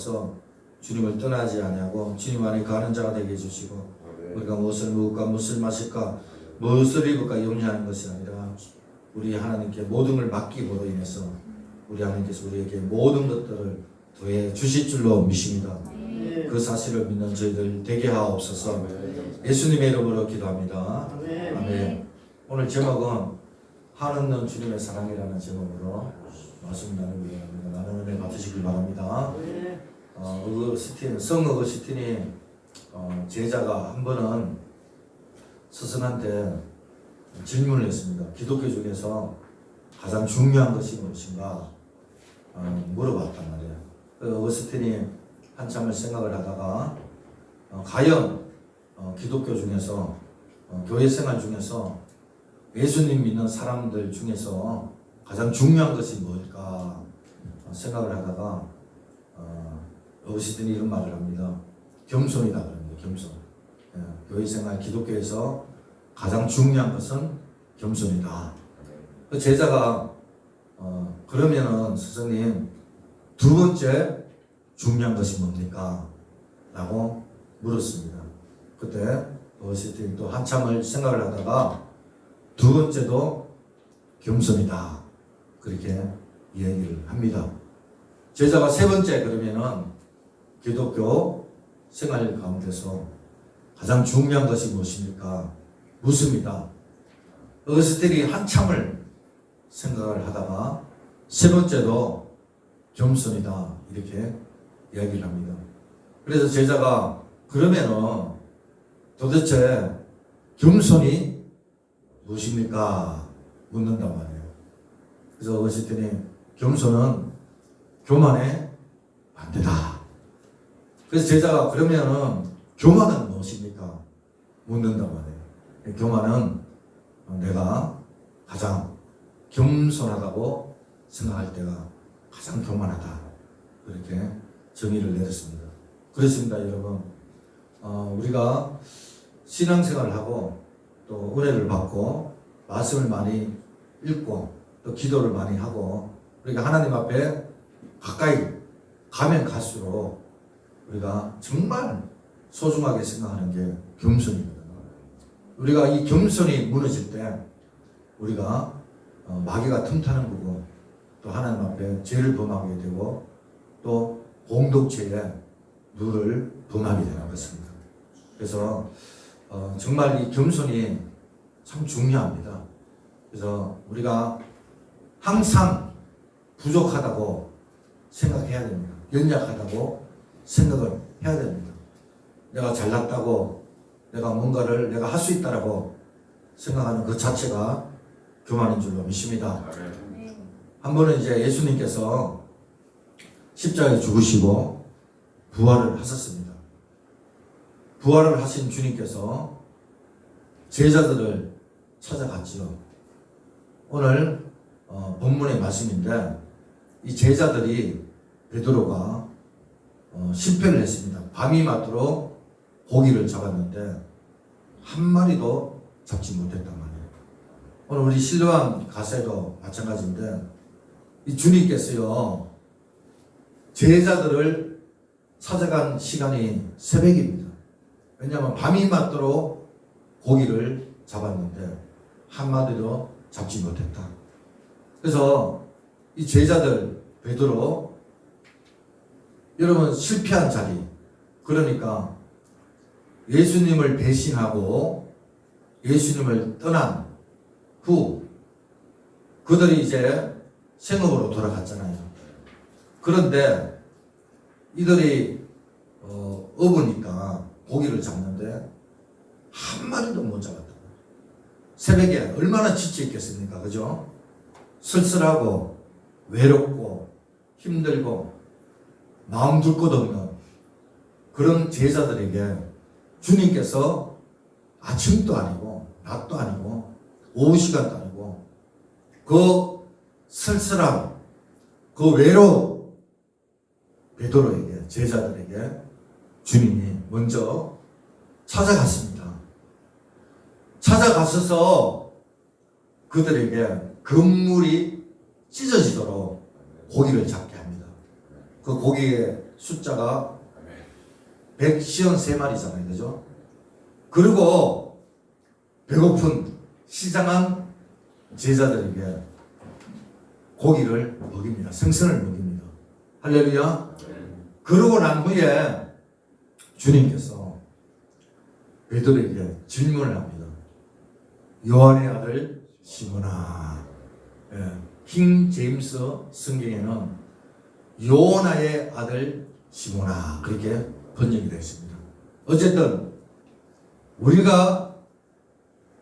서 주님을 떠나지 아니하고 주님 안에 가는 자가 되게 해주시고 우리가 무엇을 먹을까 무엇을 마실까 무엇을 입을까 염려하는 것이 아니라 우리 하나님께 모든 걸 맡기므로 인해서 우리 하나님께서 우리에게 모든 것들을 더해 주실 줄로 믿습니다. 그 사실을 믿는 저희들 되게 하옵소서. 예수님의 이름으로 기도합니다. 아멘. 오늘 제목은 한없는 주님의 사랑이라는 제목으로 말씀 나누기 합니다. 나는 은혜 받으시길 바랍니다. 성 어거스틴이 제자가 한 번은 스승한테 질문을 했습니다. 기독교 중에서 가장 중요한 것이 무엇인가 물어봤단 말이에요. 어거스틴이 한참을 생각을 하다가 과연 기독교 중에서 교회 생활 중에서 예수님 믿는 사람들 중에서 가장 중요한 것이 뭘까 생각을 하다가 어거스틴이 이런 말을 합니다. 겸손이다 그럽니다. 겸손. 교회 생활 기독교에서 가장 중요한 것은 겸손이다. 그 제자가 그러면은 스승님 두 번째 중요한 것이 뭡니까? 라고 물었습니다. 그때 어거스틴이 또 한참을 생각을 하다가 두 번째도 겸손이다. 그렇게 이야기를 합니다. 제자가 세 번째 그러면은 기독교 생활 가운데서 가장 중요한 것이 무엇입니까? 묻습니다. 어거스틴이 한참을 생각을 하다가 세 번째도 겸손이다. 이렇게 이야기를 합니다. 그래서 제자가 그러면은 도대체 겸손이 무엇입니까? 묻는단 말이에요. 그래서 어거스틴이 겸손은 교만의 반대다. 그래서 제자가 그러면은 교만은 무엇입니까? 묻는단 말이에요. 교만은 내가 가장 겸손하다고 생각할 때가 가장 교만하다. 그렇게 정의를 내렸습니다. 그렇습니다, 여러분. 우리가 신앙생활을 하고 또 은혜를 받고 말씀을 많이 읽고 또 기도를 많이 하고 우리가 하나님 앞에 가까이 가면 갈수록 우리가 정말 소중하게 생각하는 게 겸손입니다. 우리가 이 겸손이 무너질 때 우리가 마귀가 틈타는 거고 또 하나님 앞에 죄를 범하게 되고 또 공동체에 누를 범하게 되는 것입니다. 그래서 정말 이 겸손이 참 중요합니다. 그래서 우리가 항상 부족하다고 생각해야 됩니다. 연약하다고 생각을 해야 됩니다. 내가 잘났다고 내가 뭔가를 내가 할 수 있다라고 생각하는 그 자체가 교만인 줄로 믿습니다. 한 번은 이제 예수님께서 십자가에 죽으시고 부활을 하셨습니다. 부활을 하신 주님께서 제자들을 찾아갔지요. 오늘 본문의 말씀인데 이 제자들이 베드로가 실패를 했습니다. 밤이 맞도록 고기를 잡았는데 한 마리도 잡지 못했단 말이에요. 오늘 우리 실로암 가세도 마찬가지인데 이 주님께서요 제자들을 찾아간 시간이 새벽입니다. 왜냐하면 밤이 맞도록 고기를 잡았는데 한 마리도 잡지 못했다. 그래서 이 제자들 베드로 여러분 실패한 자리 그러니까 예수님을 배신하고 예수님을 떠난 후 그들이 이제 생업으로 돌아갔잖아요. 그런데 이들이 업으니까 고기를 잡는데 한 마리도 못 잡았다. 새벽에 얼마나 지쳐 있겠습니까? 그죠? 쓸쓸하고 외롭고 힘들고 마음 둘 것 없는 그런 제자들에게 주님께서 아침도 아니고 낮도 아니고 오후 시간도 아니고 그 쓸쓸함 그 외로움 베드로에게 제자들에게 주님이 먼저 찾아갔습니다. 찾아가셔서 그들에게 그물이 찢어지도록 고기를 잡게 합니다. 그 고기에 숫자가 153마리잖아요. 그죠? 그리고 배고픈 시장한 제자들에게 고기를 먹입니다. 생선을 먹입니다. 할렐루야. 그러고 난 후에 주님께서 베드로에게 질문을 합니다. 요한의 아들 시몬아. 킹 제임스 성경에는 요나의 아들 시몬아 그렇게 번역이 되어 있습니다. 어쨌든 우리가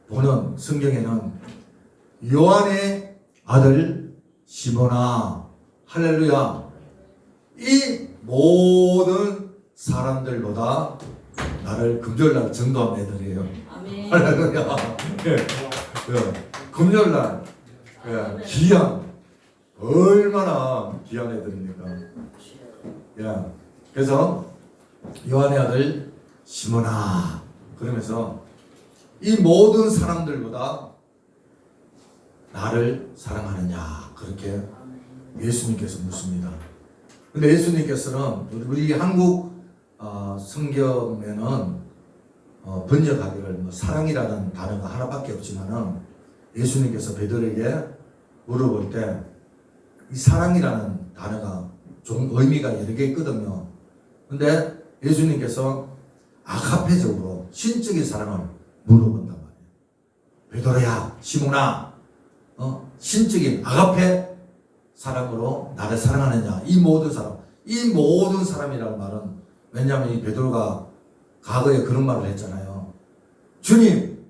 보는 성경에는 요한의 아들 시몬아. 할렐루야. 이 모든 사람들보다 나를 금요일날 전도한 애들이에요. 아멘. 할렐루야. 금요일날 귀한 얼마나 귀한 애들입니까? 그래서 요한의 아들 시몬아 그러면서 이 모든 사람들보다 나를 사랑하느냐 그렇게 예수님께서 묻습니다. 근데 예수님께서는 우리 한국 성경에는 번역하기를 뭐 사랑이라는 단어가 하나밖에 없지만은 예수님께서 베드로에게 물어볼 때 이 사랑이라는 단어가 좀 의미가 여러 개 있거든요. 근데 예수님께서 아가페적으로 신적인 사랑을 물어본단 말이에요. 베드로야, 시몬아, 신적인 아가페 사랑으로 나를 사랑하느냐? 이 모든 사람이라는 말은 왜냐하면 이 베드로가 과거에 그런 말을 했잖아요. 주님,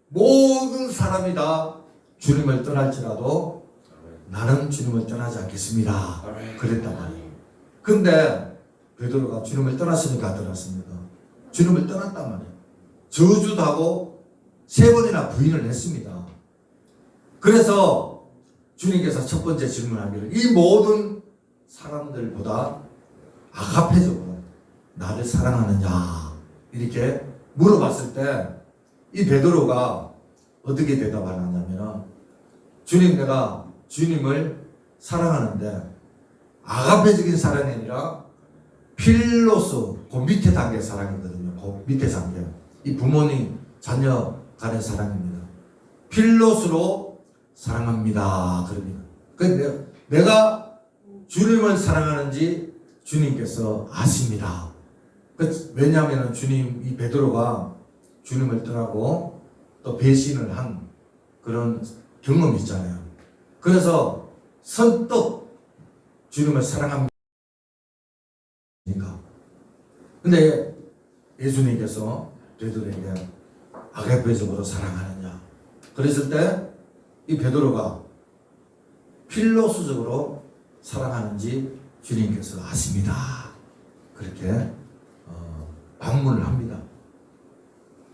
모든 사람이 다 주님을 떠날지라도 나는 주님을 떠나지 않겠습니다. 그랬단 말이에요. 근데 베드로가 주님을 떠났으니까 떠났습니다. 주님을 떠났단 말이에요. 저주도 하고 3번이나 부인을 했습니다. 그래서 주님께서 첫 번째 질문하기를 이 모든 사람들보다 아가페적으로 나를 사랑하느냐 이렇게 물어봤을 때 이 베드로가 어떻게 대답을 하냐면 주님 내가 주님을 사랑하는데 아가페적인 사랑이 아니라 필로스 그 밑에 단계 사랑이거든요. 그 밑에 단계 이 부모님 자녀 간의 사랑입니다. 필로스로 사랑합니다. 그럽니다. 그러니까 내가 주님을 사랑하는지 주님께서 아십니다. 왜냐하면 주님 이 베드로가 주님을 떠나고 또 배신을 한 그런 경험이 있잖아요. 그래서 선뜻 주님을 사랑합니다. 근데 예수님께서 베드로에게 아가페적으로 사랑하느냐 그랬을 때 이 베드로가 필로스적으로 사랑하는지 주님께서 아십니다. 그렇게 반문을 합니다.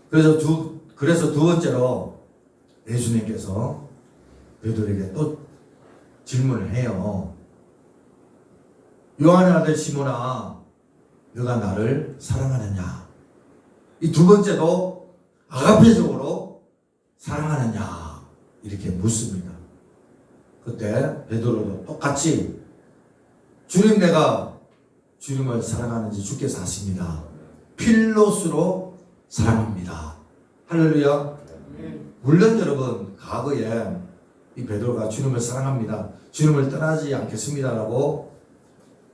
그래서 두 번째로 예수님께서 베드로에게 또 질문을 해요. 요한의 아들 시몬아, 너가 나를 사랑하느냐? 이 두 번째도 아가페적으로 사랑하느냐? 이렇게 묻습니다. 그때 베드로도 똑같이 주님 내가 주님을 사랑하는지 주께서 아십니다. 필로스로 사랑합니다. 할렐루야. 물론 여러분 과거에 이 베드로가 주님을 사랑합니다. 주님을 떠나지 않겠습니다라고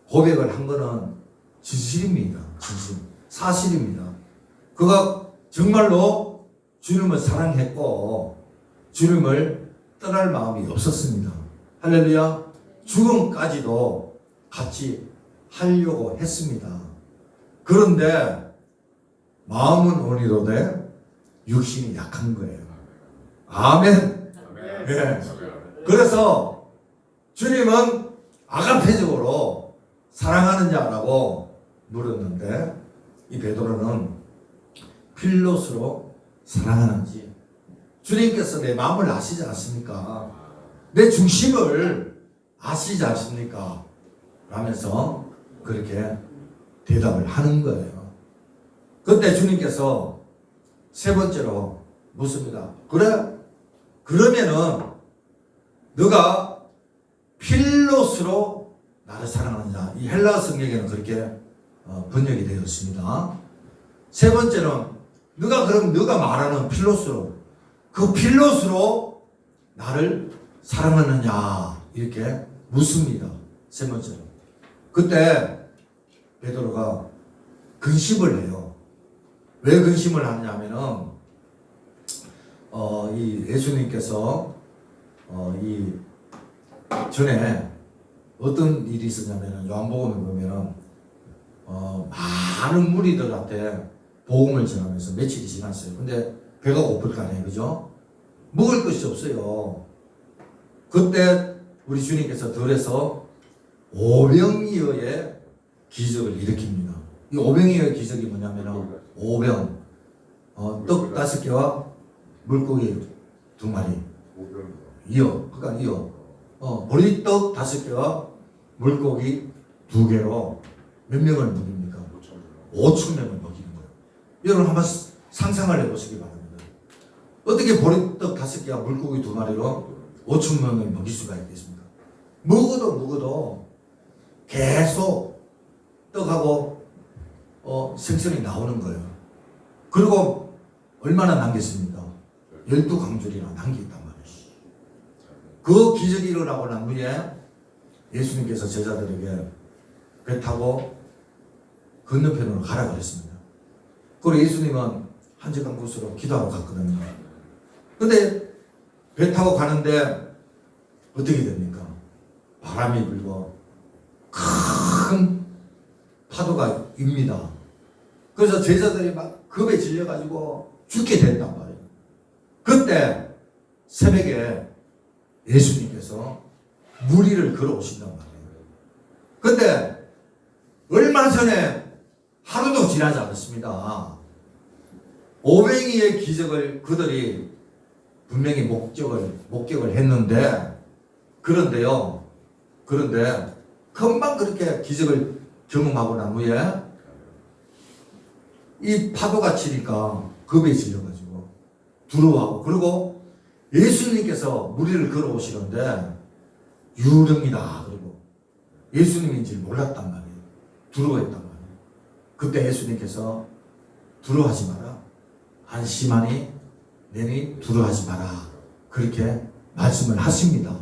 고백을 한 거는 진실입니다. 진실. 사실입니다. 그가 정말로 주님을 사랑했고 주님을 떠날 마음이 없었습니다. 할렐루야. 죽음까지도 같이 하려고 했습니다. 그런데 마음은 온이로되 육신이 약한 거예요. 아멘. 네. 그래서 주님은 아가페적으로 사랑하느냐라고 물었는데 이 베드로는 필로스로 사랑하는지 주님께서 내 마음을 아시지 않습니까? 내 중심을 아시지 않습니까? 라면서 그렇게 대답을 하는 거예요. 그때 주님께서 세 번째로 묻습니다. 그래? 그러면은 너가 필로스로 나를 사랑하는 자. 이 헬라어 성경에는 그렇게 번역이 되어 있습니다. 세 번째는 너가 말하는 필로스로 그 필로스로 나를 사랑하느냐 이렇게 묻습니다. 세 번째로 그때 베드로가 근심을 해요. 왜 근심을 하냐면은 이 예수님께서 이 전에 어떤 일이 있었냐면은 요한복음에 보면은 많은 무리들한테 복음을 전하면서 며칠이 지났어요. 근데 배가 고플 거 아니에요, 그죠? 먹을 것이 없어요. 그때 우리 주님께서 들에서 오병이어의 기적을 일으킵니다. 이 오병이어의 기적이 뭐냐면은 오병 떡 5개와 물고기 2마리 그러니까 보리떡 5개와 물고기 2개로 몇 명을 먹입니까? 5,000명을 먹이는 거예요. 여러분 한번 상상을 해보시기 바랍니다. 어떻게 보리떡 5개와 물고기 2마리로 5,000명을 먹일 수가 있겠습니까? 먹어도 계속 떡하고 생선이 나오는 거예요. 그리고 얼마나 남겼습니까? 12강줄이나 남겼단 말이에요. 그 기적이 일어나고 난 후에 예수님께서 제자들에게 배 타고 건너편으로 가라 그랬습니다. 그리고 예수님은 한적한 곳으로 기도하러 갔거든요. 근데 배 타고 가는데 어떻게 됩니까? 바람이 불고 큰 파도가 입니다. 그래서 제자들이 막 겁에 질려가지고 죽게 됐단 말이에요. 그때 새벽에 예수님께서 물 위를 걸어오신단 말이에요. 근데 얼마 전에 하루도 지나지 않았습니다. 오병이의 기적을 그들이 분명히 목격을 했는데 그런데 금방 그렇게 기적을 경험하고 난 후에 이 파도가 치니까 겁에 질려가지고 두려워하고 그리고 예수님께서 물 위를 걸어오시는데 유령이다 그러고 예수님인지 몰랐단 말이에요. 두려워했단 말이에요. 그때 예수님께서 두려워하지 마라. 안심하니 내니 두려워하지 마라. 그렇게 말씀을 하십니다.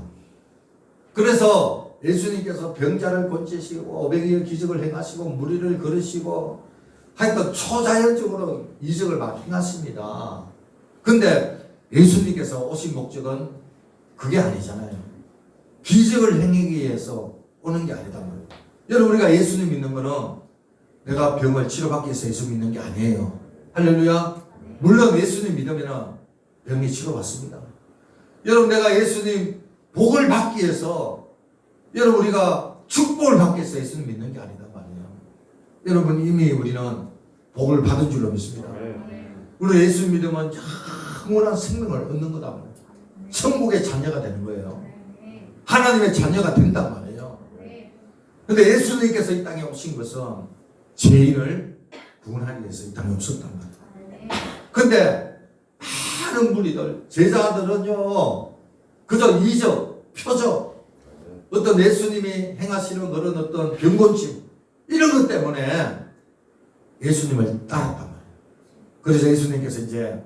그래서 예수님께서 병자를 고치시고 오병이의 기적을 행하시고 물 위를 걸으시고 하여튼 초자연적으로 이적을 막 행하십니다. 근데 예수님께서 오신 목적은 그게 아니잖아요. 기적을 행하기 위해서 오는 게 아니단 말이에요. 여러분 우리가 예수님 믿는 거는 내가 병을 치료받기 위해서 예수 믿는 게 아니에요. 할렐루야. 물론 예수님 믿으면 병이 치료받습니다. 여러분 내가 예수님 복을 받기 위해서 여러분 우리가 축복을 받기 위해서 예수님 믿는 게 아니단 말이에요. 여러분 이미 우리는 복을 받은 줄로 믿습니다. 우리 예수 믿으면 영원한 생명을 얻는 거다 말이에요. 천국의 자녀가 되는 거예요. 하나님의 자녀가 된단 말이에요. 근데 예수님께서 이 땅에 오신 것은 죄인을 구원하기 위해서 이 땅에 오셨단 말이에요. 근데 많은 무리들 제자들은요 그저 이적, 표적 어떤 예수님이 행하시는 그런 어떤 병곤침 이런 것 때문에 예수님을 따랐단 말이에요. 그래서 예수님께서 이제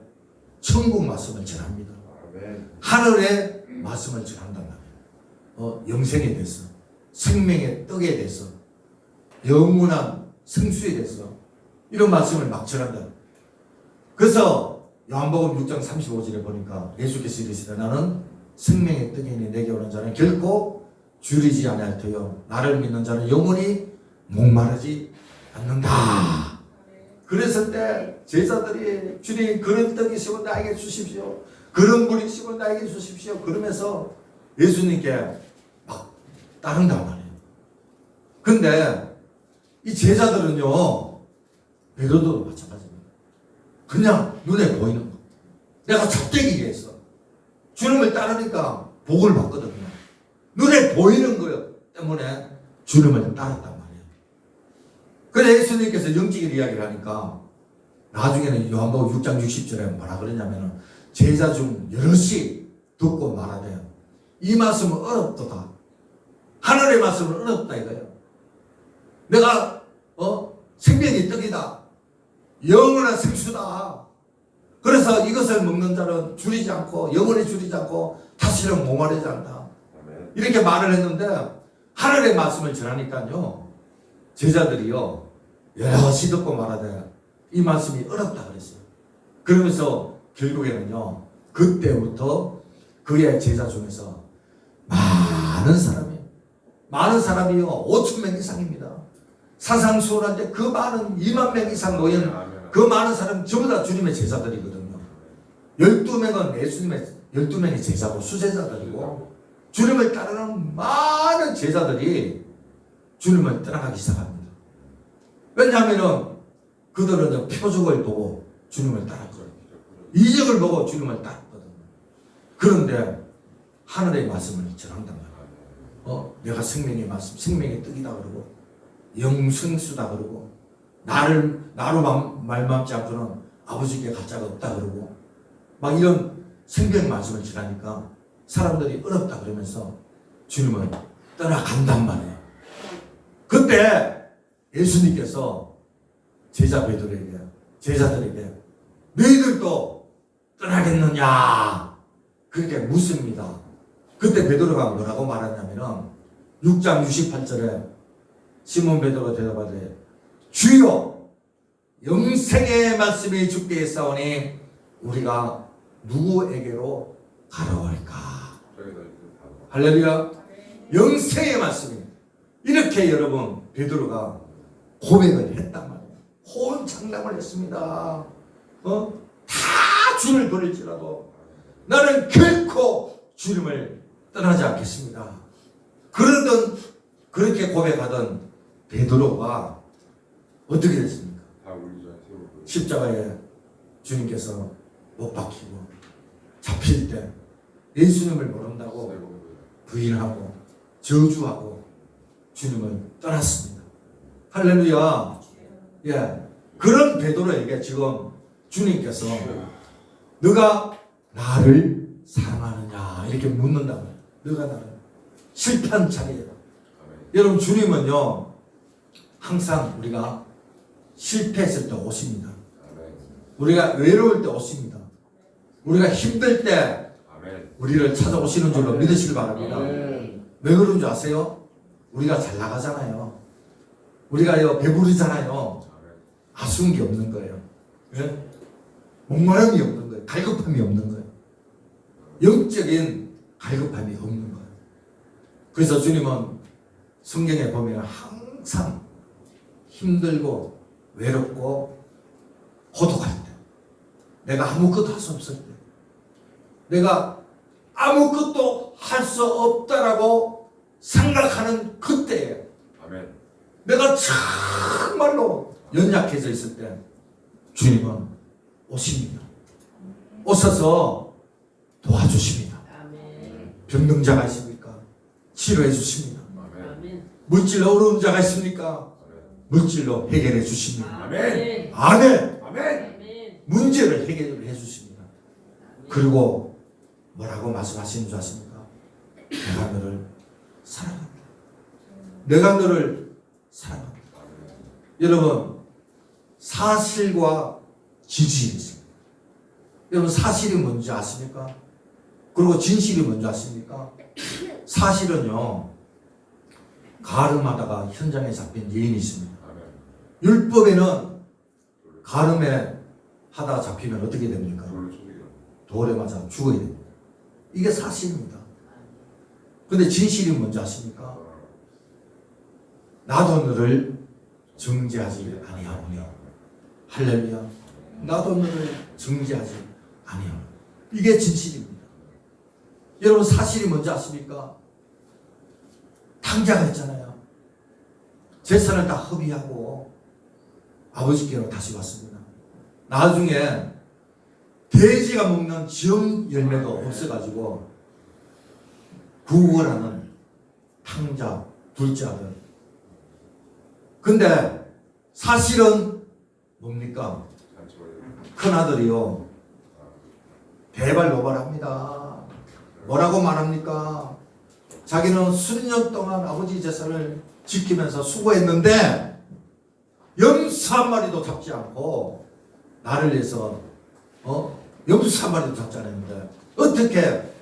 천국 말씀을 전합니다. 하늘의 말씀을 전한단 말이에요. 영생에 대해서 생명의 떡에 대해서 영원한 생수에 대해서 이런 말씀을 막 전한다. 그래서 요한복음 6장 35절에 보니까 예수께서 이르시되 나는 생명의 떡이니 내게 오는 자는 결코 줄이지 아니할 터요 나를 믿는 자는 영원히 목마르지 않는다. 그랬을 때 제자들이 주님 그런 떡이시면 나에게 주십시오. 그런 물이시면 나에게 주십시오. 그러면서 예수님께 막 따른단 말이에요. 근데 이 제자들은요 베드로도 마찬가지입니다. 그냥 눈에 보이는 거. 내가 잡되기 위해서 주님을 따르니까 복을 받거든요. 눈에 보이는 거 때문에 주님을 따랐단 말이에요. 그래 예수님께서 영적인 이야기를 하니까 나중에는 요한복음 6장 60절에 뭐라 그러냐면은 제자 중 여럿이 듣고 말하되 이 말씀은 어렵도다. 하늘의 말씀은 어렵다 이거예요. 내가 생명의 떡이다. 영원한 생수다. 그래서 이것을 먹는 자는 줄이지 않고 영원히 줄이지 않고 다시는 목마르지 않다. 이렇게 말을 했는데 하늘의 말씀을 전하니까요. 제자들이요. 여럿이 듣고 말하되 이 말씀이 어렵다 그랬어요. 그러면서 결국에는요. 그때부터 그의 제자 중에서 많은 사람이요. 5,000명 이상입니다. 사상수훈한테 그 많은 2만 명 이상 모인 그 많은 사람 전부 다 주님의 제자들이거든요. 12명은 예수님의 12명의 제자고 수제자들이고 주님을 따르는 많은 제자들이 주님을 떠나가기 시작합니다. 왜냐하면 그들은 표적을 보고 주님을 따랐거든요. 이적을 보고 주님을 따랐거든요. 그런데 하늘의 말씀을 전한단 말이에요. 내가 생명의 말씀, 생명의 떡이다 그러고 영생수다 그러고 나로 말맞지 않고는 아버지께 갈 자가 없다 그러고 막 이런 생명 말씀을 전하니까 사람들이 어렵다 그러면서 주님을 떠나간단 말이에요. 그때 예수님께서 제자들에게 너희들도 떠나겠느냐 그렇게 묻습니다. 그때 베드로가 뭐라고 말하냐면은 6장 68절에 시몬 베드로가 대답하되 주여 영생의 말씀이 주께 있사오니 우리가 누구에게로 가려할까. 할렐루야. 영생의 말씀이 이렇게 여러분 베드로가 고백을 했단 말이에요. 호언장담을 했습니다. 다 주를 버릴지라도 나는 결코 주님을 떠나지 않겠습니다. 그렇게 고백하던 베드로가 어떻게 됐습니까? 십자가에 주님께서 못 박히고 잡힐 때 예수님을 모른다고 부인하고 저주하고 주님을 떠났습니다. 할렐루야. 예. 그런 베드로에게 지금 주님께서 너가 나를 사랑하느냐 이렇게 묻는다고요. 너가 나를 실패한 자리에다. 여러분 주님은요 항상 우리가 실패했을 때 오십니다. 우리가 외로울 때 오십니다. 우리가 힘들 때 우리를 찾아오시는 줄로 믿으시기 바랍니다. 왜 그런 줄 아세요? 우리가 잘 나가잖아요. 우리가 배부르잖아요. 아쉬운 게 없는 거예요. 네? 목마름이 없는 거예요. 갈급함이 없는 거예요. 영적인 갈급함이 없는 거예요. 그래서 주님은 성경에 보면 항상 힘들고 외롭고 고독할 때, 내가 아무것도 할 수 없을 때, 내가 아무것도 할 수 없다라고 생각하는 그때에 내가 정말로 연약해져 있을 때 주님은 오십니다. 오셔서 도와주십니다. 병능자가 있습니까? 치료해 주십니다. 물질로 어려운 자가 있습니까? 물질로 해결해 주십니다. 아멘. 문제를 해결해 주십니다. 그리고 뭐라고 말씀하시는 줄 아십니까? 내가 너를 사랑합니다. 내가 너를 사랑합니다. 여러분 사실과 진실이 있습니다. 여러분 사실이 뭔지 아십니까? 그리고 진실이 뭔지 아십니까? 사실은요 가늠하다가 현장에 잡힌 여인이 있습니다. 율법에는 가늠에 하다가 잡히면 어떻게 됩니까? 돌에 맞아 죽어야 됩니다. 이게 사실입니다. 근데 진실이 뭔지 아십니까? 나도 너를 정죄하지 아니하오니. 할렐루야. 나도 너를 정죄하지 아니하오니. 이게 진실입니다. 여러분 사실이 뭔지 아십니까? 탕자가 있잖아요. 재산을 다 허비하고 아버지께로 다시 왔습니다. 나중에 돼지가 먹는 지엄 열매도 없어가지고 구원하는 탕자 둘째 아들. 근데 사실은 뭡니까? 큰아들이요 대발노발합니다. 뭐라고 말합니까? 자기는 수년 동안 아버지 제사를 지키면서 수고했는데 염소 한 마리도 잡지 않고 나를 위해서 염소 한 마리도 잡지 않았는데 어떻게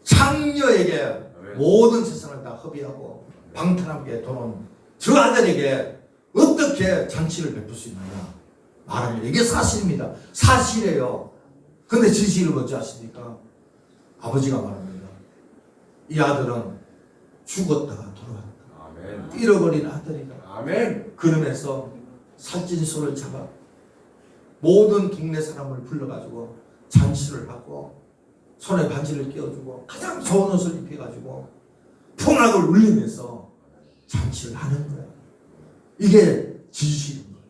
창녀에게 모든 재산을 다 허비하고 방탕하게 도는 저 아들에게 어떻게 잔치를 베풀 수 있느냐 말합니다. 이게 사실입니다. 사실이에요. 근데 진실을 뭔지 아십니까? 아버지가 말합니다. 이 아들은 죽었다가 돌아왔다. 아멘. 잃어버린 아들이다. 아멘. 그러면서 살찐소를 잡아 모든 동네 사람을 불러가지고 잔치를 하고 손에 반지를 끼워주고 가장 좋은 옷을 입혀가지고 풍악을 울리면서 잔치를 하는 거야. 이게 진실입니다.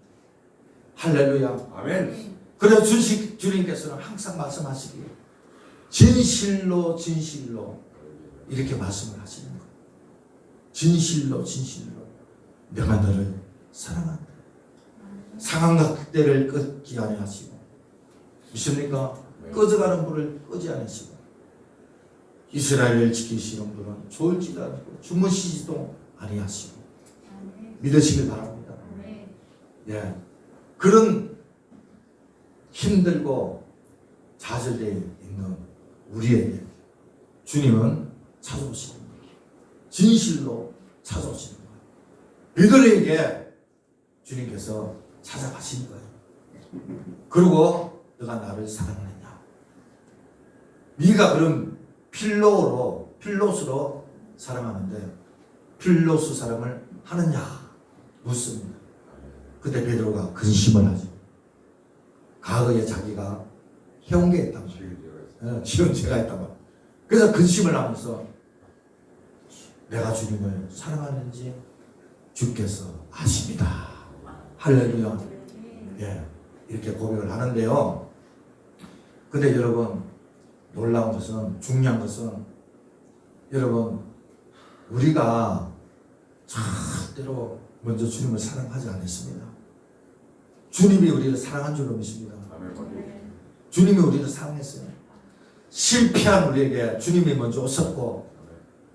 할렐루야. 아멘. 그래서 주님께서는 항상 말씀하시기에 진실로 진실로 이렇게 말씀을 하시는 거예요. 진실로 진실로 내가 너를 사랑한다. 상한각대를 끄지 아니하시고 믿습니까? 꺼져가는 불을 끄지 않으시고 이스라엘을 지키시는 분은 졸지도 않고 주무시지도 아니하시고 믿으시길 바랍니다. 예, 그런 힘들고 좌절되어 있는 우리에게 주님은 찾아오시는 거예요. 진실로 찾아오시는 거예요. 베드로에게 주님께서 찾아가신 거예요. 그리고 너가 나를 사랑하느냐? 네가 그럼 필로스로 사랑하는데 필로스 사랑을 하느냐? 묻습니다. 그때 베드로가 근심을 하죠. 과거에 자기가 해온 게 있단 말이에요. 지은 죄가 있단 말이에요. 그래서 근심을 하면서 내가 주님을 사랑하는지 주께서 아십니다. 할렐루야. 예, 이렇게 고백을 하는데요. 근데 여러분 놀라운 것은 중요한 것은 여러분 우리가 절대로 먼저 주님을 사랑하지 않았습니다. 주님이 우리를 사랑한 줄로 믿습니다. 주님이 우리를 사랑했어요. 실패한 우리에게 주님이 먼저 오셨고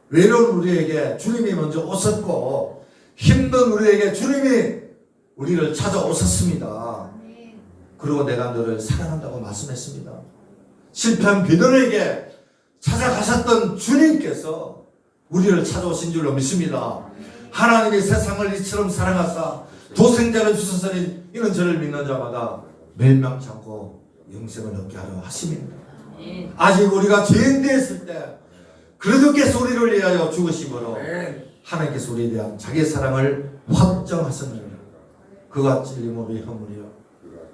외로운 우리에게 주님이 먼저 오셨고 힘든 우리에게 주님이 우리를 찾아오셨습니다. 그리고 내가 너를 사랑한다고 말씀했습니다. 실패한 베드로에게 찾아가셨던 주님께서 우리를 찾아오신 줄로 믿습니다. 하나님이 세상을 이처럼 사랑하사 도생자를 주셨으니 이는 저를 믿는 자마다 멸망치 않고 영생을 얻게 하려 하심입니다. 아직 우리가 죄인 되었을 때 그리스도께서 우리를 위하여 죽으심으로 하나님께서 우리에 대한 자기의 사랑을 확정하셨느니라. 그가 찔림 우리의 허물이요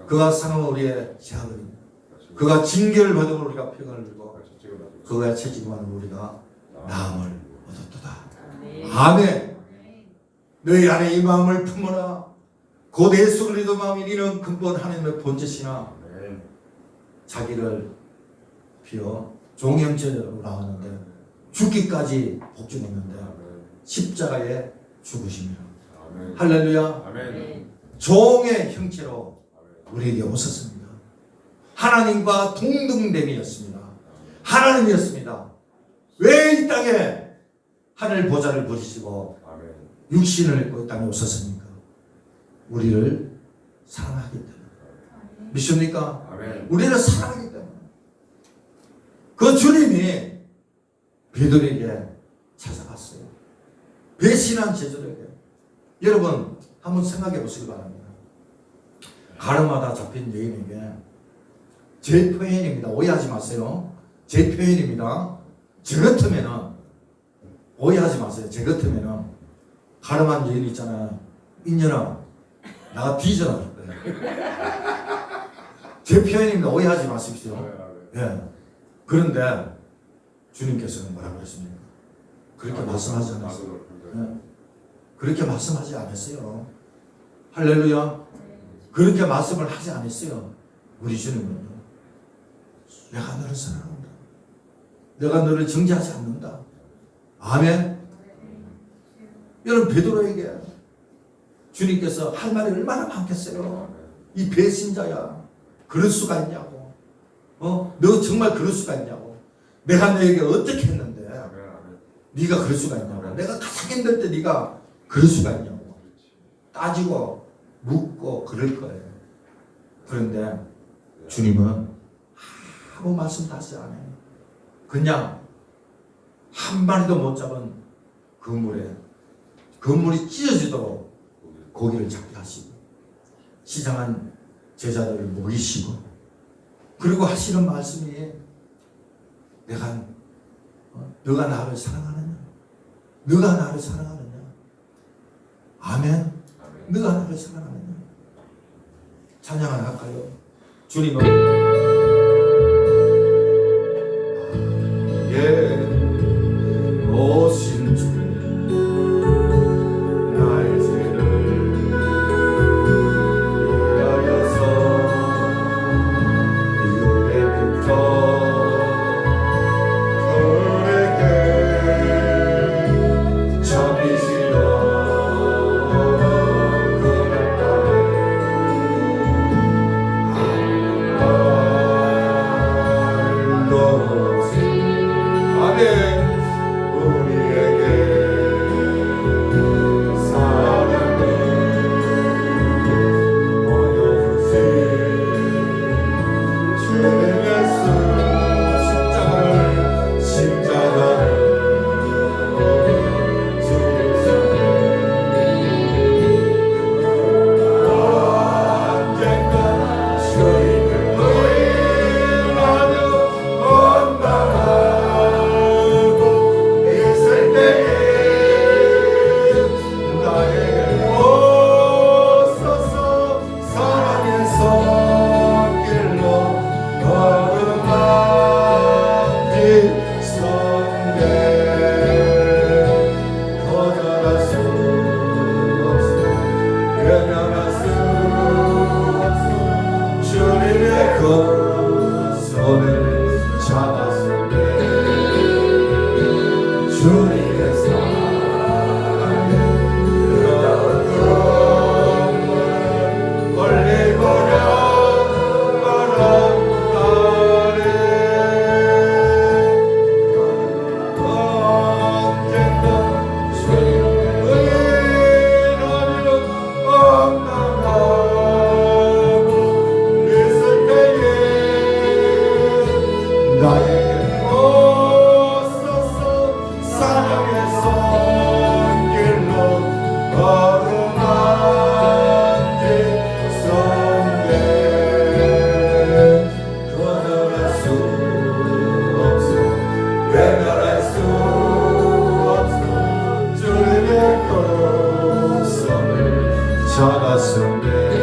그가 상함 우리의 죄악을 그가 징계를 받음으로 우리가 평안을 누리고 그가 채찍만으로 우리가 나음을 얻었도다. 아멘. 너희 안에 이 마음을 품어라. 곧 예수 그리스도 마음이 이는 근본 하나님의 본chất이나 자기를 비워 종형제로 나왔는데 죽기까지 복종했는데 십자가에 죽으시며 할렐루야. 아멘. 종의 형체로 우리에게 오셨습니다. 하나님과 동등됨이었습니다. 하나님이었습니다. 왜 이 땅에 하늘 보좌를 버리시고 육신을 입고 이 땅에 오셨습니까? 우리를 사랑하기 때문에. 믿습니까? 아멘. 우리를 사랑하기 때문에. 그 주님이 베드로에게 찾아갔어요. 배신한 제자들에게. 여러분 한번 생각해 보시기 바랍니다. 가르마다 잡힌 여인에게 제 표현입니다. 오해하지 마세요. 제 표현입니다. 저 같으면은 오해하지 마세요. 저 같으면은 가름한 여인 있잖아요. 인연아 나가 뒤져라 그랬대요. 제 표현입니다. 오해하지 마십시오. 예. 그런데 주님께서는 뭐라고 했습니까? 그렇게 말씀하지 않았어요. 예. 그렇게 말씀하지 않았어요. 할렐루야. 그렇게 말씀을 하지 않았어요. 우리 주님은요. 내가 너를 사랑한다. 내가 너를 정죄하지 않는다. 아멘. 여러분 베드로에게 주님께서 할 말이 얼마나 많겠어요. 이 배신자야. 그럴 수가 있냐고. 너 정말 그럴 수가 있냐고. 내가 너에게 어떻게 했는데 네가 그럴 수가 있냐고. 내가 가장 힘들 때 네가 그럴 수가 있냐고. 따지고 묻고 그럴 거예요. 그런데 주님은 아무 말씀 다시 안 해요. 그냥 한 마리도 못 잡은 그물이 찢어지도록 고기를 잡게 하시고 시장한 제자들을 먹이시고 그리고 하시는 말씀이 너가 나를 사랑하느냐? 너가 나를 사랑하느냐? 아멘. 너가 나를 사랑하느냐? 찬양 하나 할까요? 주님은 오신 주님 나의 죄를 위하여서 육배부터 잡았었네.